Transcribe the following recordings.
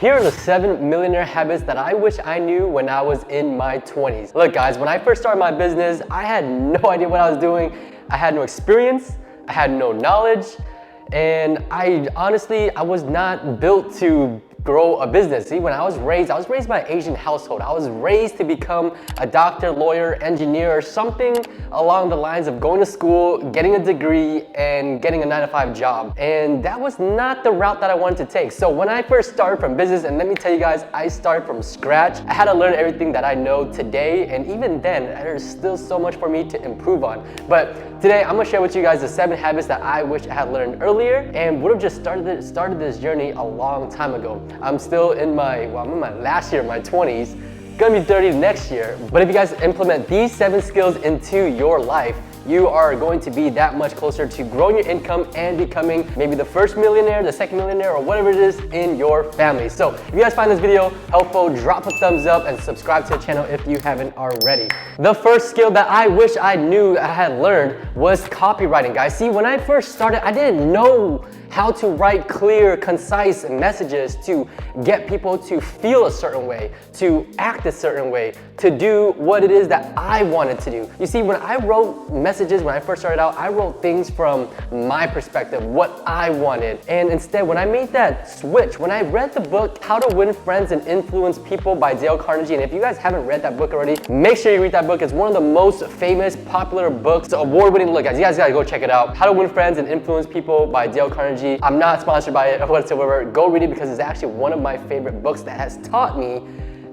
Here are the 7 millionaire habits that I wish I knew when I was in my 20s. Look guys, when I first started my business, I had no idea what I was doing. I had no experience, I had no knowledge, and I was not built to grow a business. See, when I was raised by an Asian household. I was raised to become a doctor, lawyer, engineer, or something along the lines of going to school, getting a degree, and getting a 9-to-5 job. And that was not the route that I wanted to take. So when I first started from business, and let me tell you guys, I started from scratch. I had to learn everything that I know today, and even then, there's still so much for me to improve on. But today, I'm gonna share with you guys the 7 habits that I wish I had learned earlier and would have just started this journey a long time ago. I'm still I'm in my last year, my 20s, gonna be 30 next year. But if you guys implement these 7 skills into your life, you are going to be that much closer to growing your income and becoming maybe the first millionaire, the second millionaire, or whatever it is in your family. So if you guys find this video helpful, drop a thumbs up and subscribe to the channel if you haven't already. The first skill that I wish I knew I had learned was copywriting, guys. See, when I first started, I didn't know how to write clear, concise messages to get people to feel a certain way, to act a certain way, to do what it is that I wanted to do. You see, when I wrote messages, when I first started out, I wrote things from my perspective, what I wanted. And instead, when I made that switch, when I read the book, How to Win Friends and Influence People by Dale Carnegie, and if you guys haven't read that book already, make sure you read that book. It's one of the most famous, popular books. It's award-winning. Look, guys, you guys gotta go check it out. How to Win Friends and Influence People by Dale Carnegie. I'm not sponsored by it whatsoever. Go read it because it's actually one of my favorite books that has taught me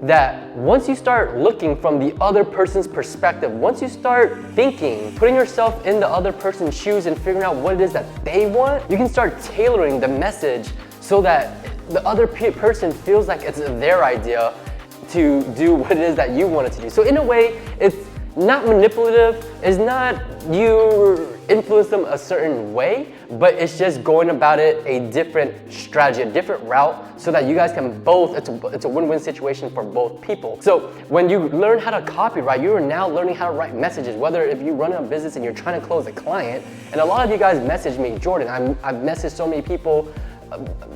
that once you start looking from the other person's perspective, once you start thinking, putting yourself in the other person's shoes and figuring out what it is that they want, you can start tailoring the message so that the other person feels like it's their idea to do what it is that you want it to do. So in a way, it's not manipulative, it's not you influence them a certain way, but it's just going about it a different strategy, a different route, so that you guys can both, it's a win-win situation for both people. So when you learn how to copywrite, you are now learning how to write messages, whether if you run a business and you're trying to close a client, and a lot of you guys message me, Jordan, I've messaged so many people,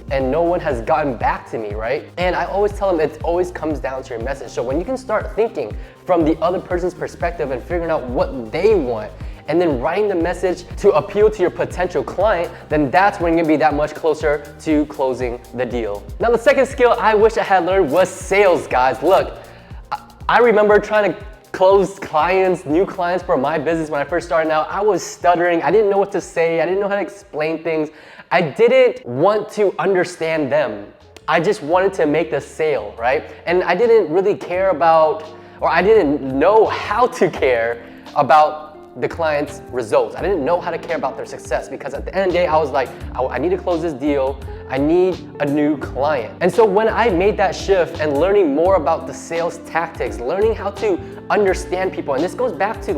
and no one has gotten back to me, right? And I always tell them it always comes down to your message. So when you can start thinking from the other person's perspective and figuring out what they want, and then writing the message to appeal to your potential client, then that's when you're gonna be that much closer to closing the deal. Now, the second skill I wish I had learned was sales, guys. Look, I remember trying to close clients, new clients for my business when I first started out. I was stuttering, I didn't know what to say, I didn't know how to explain things. I didn't want to understand them. I just wanted to make the sale, right? And I didn't really care about, or I didn't know how to care about the client's results. I didn't know how to care about their success because at the end of the day, I was like, I need to close this deal. I need a new client. And so when I made that shift and learning more about the sales tactics, learning how to understand people, and this goes back to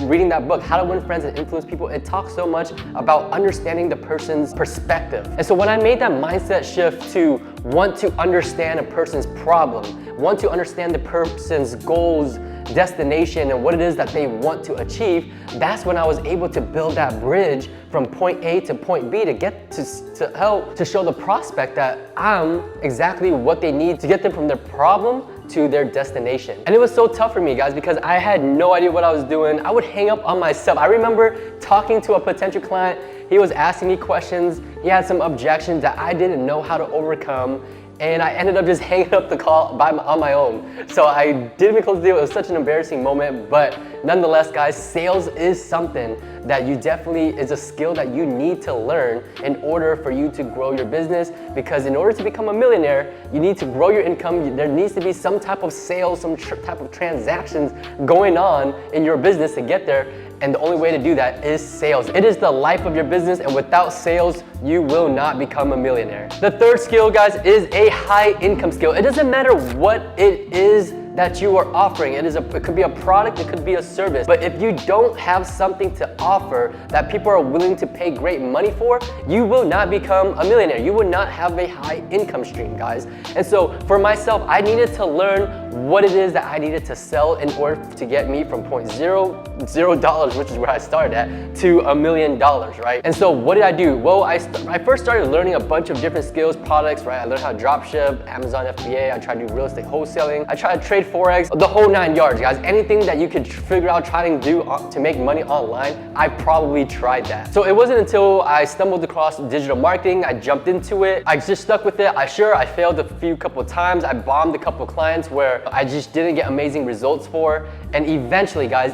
reading that book, How to Win Friends and Influence People. It talks so much about understanding the person's perspective. And so when I made that mindset shift to want to understand a person's problem, want to understand the person's goals, destination, and what it is that they want to achieve, that's when I was able to build that bridge from point A to point B to get to help to show the prospect that I'm exactly what they need to get them from their problem to their destination. And it was so tough for me, guys, because I had no idea what I was doing. I would hang up on myself. I remember talking to a potential client. He was asking me questions. He had some objections that I didn't know how to overcome. And I ended up just hanging up the call on my own. So I didn't close the deal. It was such an embarrassing moment, but nonetheless, guys, sales is something that is a skill that you need to learn in order for you to grow your business. Because in order to become a millionaire, you need to grow your income. There needs to be some type of sales, some type of transactions going on in your business to get there. And the only way to do that is sales. It is the life of your business, and without sales, you will not become a millionaire. The third skill, guys, is a high income skill. It doesn't matter what it is that you are offering. It could be a product, it could be a service. But if you don't have something to offer that people are willing to pay great money for, you will not become a millionaire. You will not have a high income stream, guys. And so for myself, I needed to learn what it is that I needed to sell in order to get me from $0, which is where I started at, to $1 million, right? And so what did I do? Well, I first started learning a bunch of different skills, products, right? I learned how to drop ship, Amazon FBA, I tried to do real estate wholesaling, I tried to trade Forex, the whole 9 yards, guys. Anything that you could figure out trying to do to make money online, I probably tried that. So it wasn't until I stumbled across digital marketing, I jumped into it, I just stuck with it. I failed a couple times, I bombed a couple clients where I just didn't get amazing results for. And eventually, guys,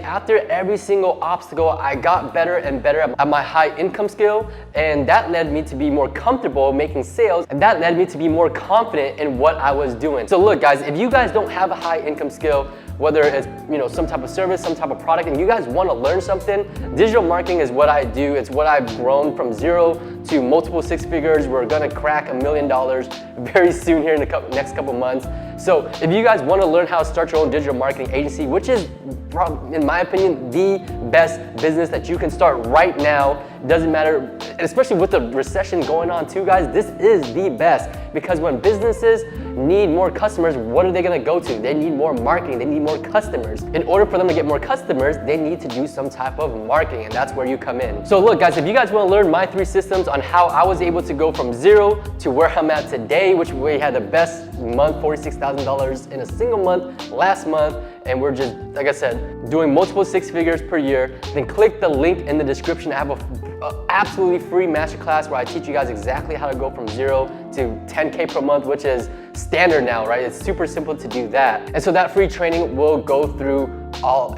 after every single obstacle, I got better and better at my high income skill, and that led me to be more comfortable making sales, and that led me to be more confident in what I was doing. So look, guys, if you guys don't have a high income skill, whether it's some type of service, some type of product, and you guys want to learn something, digital marketing is what I do. It's what I've grown from 0 to multiple 6 figures. We're gonna crack $1 million very soon here in the next couple months. So if you guys want to learn how to start your own digital marketing agency, which is, in my opinion, the best business that you can start right now, doesn't matter, especially with the recession going on too, guys, this is the best. Because when businesses need more customers, what are they gonna go to? They need more marketing, they need more customers. In order for them to get more customers, they need to do some type of marketing, and that's where you come in. So look, guys, if you guys wanna learn my 3 systems on how I was able to go from 0 to where I'm at today, which we had the best month, $46,000 in a single month last month, and we're just, like I said, doing multiple 6 figures per year, then click the link in the description. I have a absolutely free masterclass where I teach you guys exactly how to go from 0 to 10K per month, which is standard now, right? It's super simple to do that. And so that free training will go through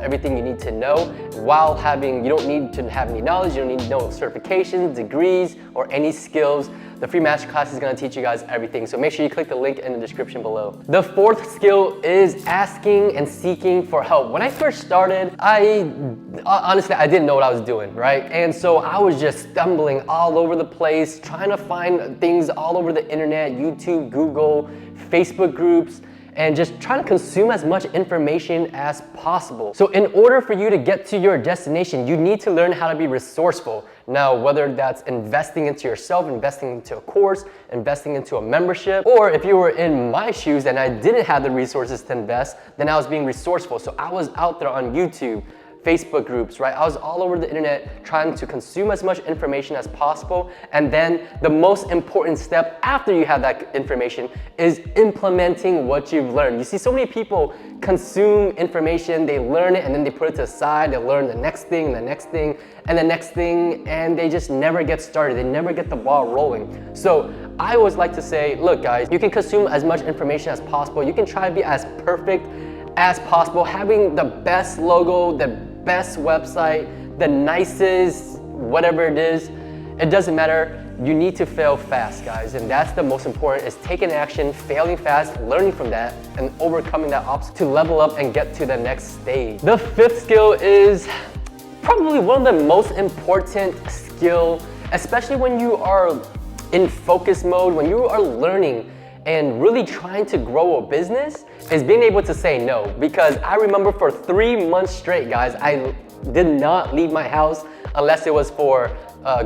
everything you need to know while you don't need to have any knowledge, you don't need no certifications, degrees, or any skills. The free masterclass is gonna teach you guys everything. So make sure you click the link in the description below. The 4th skill is asking and seeking for help. When I first started, honestly, I didn't know what I was doing, right? And so I was just stumbling all over the place, trying to find things all over the internet, YouTube, Google, Facebook groups, and just trying to consume as much information as possible. So in order for you to get to your destination, you need to learn how to be resourceful. Now, whether that's investing into yourself, investing into a course, investing into a membership, or if you were in my shoes and I didn't have the resources to invest, then I was being resourceful. So I was out there on YouTube, Facebook groups, right? I was all over the internet trying to consume as much information as possible. And then the most important step after you have that information is implementing what you've learned. You see, so many people consume information, they learn it, and then they put it to the side, they learn the next thing, the next thing, and the next thing, and they just never get started. They never get the ball rolling. So I always like to say, look, guys, you can consume as much information as possible. You can try to be as perfect as possible, having the best logo, the best website, the nicest, whatever it is, it doesn't matter. You need to fail fast, guys, and that's the most important, is taking action, failing fast, learning from that, and overcoming that obstacle to level up and get to the next stage. The 5th skill is probably one of the most important skill, especially when you are in focus mode, when you are learning and really trying to grow a business, is being able to say no. Because I remember for 3 months straight, guys, I did not leave my house unless it was for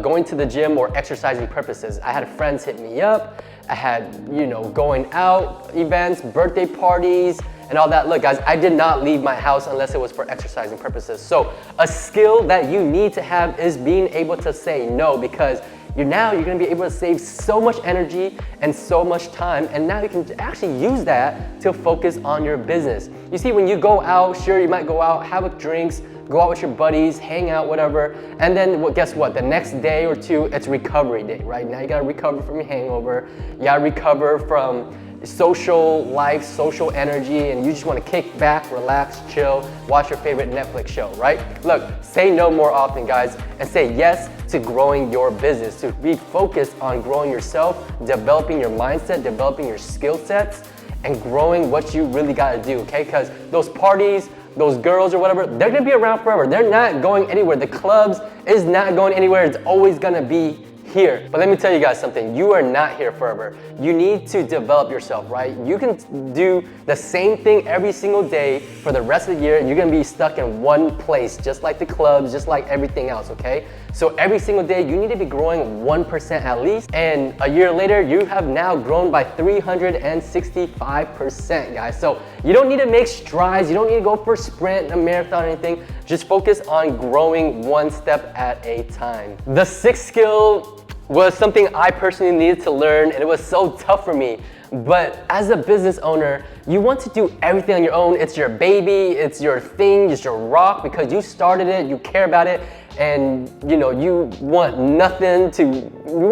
going to the gym or exercising purposes. I had friends hit me up, I had, going out events, birthday parties, and all that. Look, guys, I did not leave my house unless it was for exercising purposes. So a skill that you need to have is being able to say no, because you're gonna be able to save so much energy and so much time, and now you can actually use that to focus on your business. You see, when you go out, sure, you might go out, have drinks, go out with your buddies, hang out, whatever, and then guess what? The next day or two, it's recovery day, right? Now you gotta recover from your hangover, you gotta recover from social life, social energy, and you just want to kick back, relax, chill, watch your favorite Netflix show, right? Look, say no more often, guys, and say yes to growing your business, to be focused on growing yourself, developing your mindset, developing your skill sets, and growing what you really got to do, okay? Because those parties, those girls or whatever, they're gonna be around forever. They're not going anywhere. The clubs is not going anywhere. It's always gonna be here. But let me tell you guys something, you are not here forever. You need to develop yourself, right? You can do the same thing every single day for the rest of the year and you're gonna be stuck in one place, just like the clubs, just like everything else, okay? So every single day, you need to be growing 1% at least. And a year later, you have now grown by 365%, guys. So you don't need to make strides. You don't need to go for a sprint, a marathon, or anything. Just focus on growing one step at a time. The sixth skill was something I personally needed to learn, and it was so tough for me. But as a business owner, you want to do everything on your own. It's your baby, it's your thing, it's your rock, because you started it, you care about it, and you want you want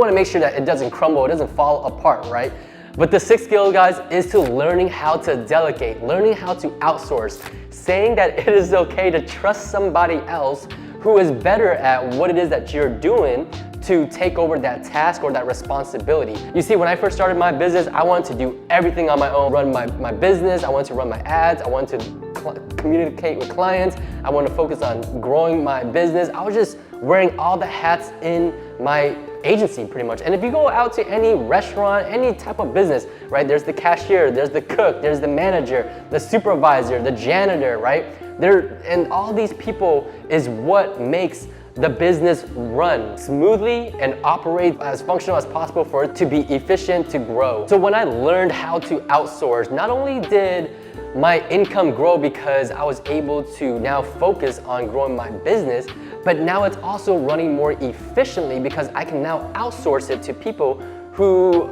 to make sure that it doesn't crumble, it doesn't fall apart, right? But the sixth skill, guys, is to learning how to delegate, learning how to outsource, saying that it is okay to trust somebody else who is better at what it is that you're doing to take over that task or that responsibility. You see, when I first started my business, I wanted to do everything on my own, run my business, I wanted to run my ads, I wanted to communicate with clients, I wanted to focus on growing my business. I was just wearing all the hats in my agency pretty much. And if you go out to any restaurant, any type of business, right, there's the cashier, there's the cook, there's the manager, the supervisor, the janitor, right? And all these people is what makes the business run smoothly and operate as functional as possible for it to be efficient, to grow. So when I learned how to outsource, not only did my income grow because I was able to now focus on growing my business, but now it's also running more efficiently because I can now outsource it to people who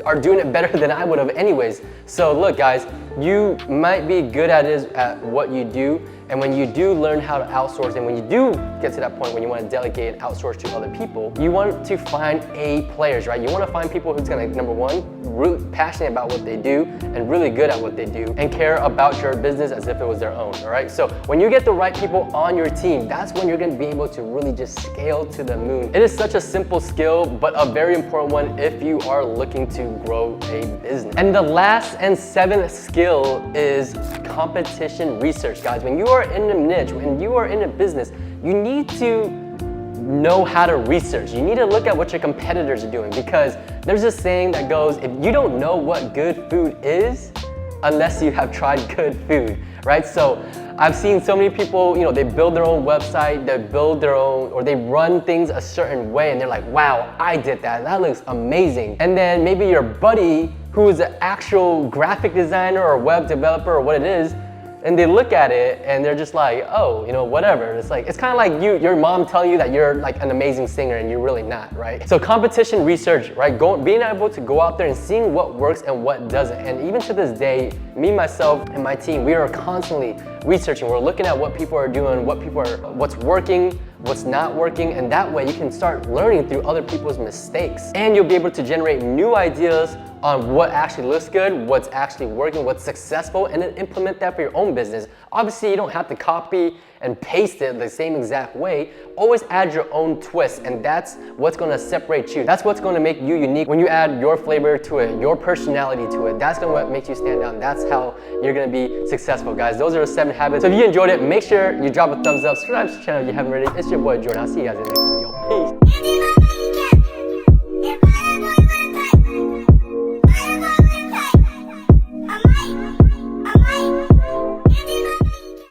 are doing it better than I would have anyways. So look, guys, you might be good at what you do, and when you do learn how to outsource, and when you do get to that point when you want to delegate and outsource to other people, you want to find A players, right? You want to find people who's gonna, number one, really passionate about what they do and really good at what they do and care about your business as if it was their own, all right? So when you get the right people on your team, that's when you're gonna be able to really just scale to the moon. It is such a simple skill, but a very important one if you are looking to grow a business. And the last and seventh skill is competition research, guys. When you are in a niche, when you are in a business, you need to know how to research. You need to look at what your competitors are doing, because there's a saying that goes, if you don't know what good food is unless you have tried good food, right? So I've seen so many people, they build their own website, they build their own, or they run things a certain way and they're like, wow, I did that, that looks amazing. And then maybe your buddy who is an actual graphic designer or web developer or what it is, and they look at it and they're just like, oh, whatever. It's kind of like your mom telling you that you're like an amazing singer and you're really not, right? So competition research, right? Being able to go out there and seeing what works and what doesn't. And even to this day, me, myself, and my team, we are constantly researching. We're looking at what people are doing, what's working, what's not working, and that way you can start learning through other people's mistakes. And you'll be able to generate new ideas on what actually looks good, what's actually working, what's successful, and then implement that for your own business. Obviously, you don't have to copy and paste it the same exact way. Always add your own twist, and that's what's gonna separate you. That's what's gonna make you unique. When you add your flavor to it, your personality to it, that's gonna make you stand out, and that's how you're gonna be successful, guys. Those are the 7 habits. So if you enjoyed it, make sure you drop a thumbs up, subscribe to the channel if you haven't already. It's your boy Jordan. I'll see you guys in the next video. Peace.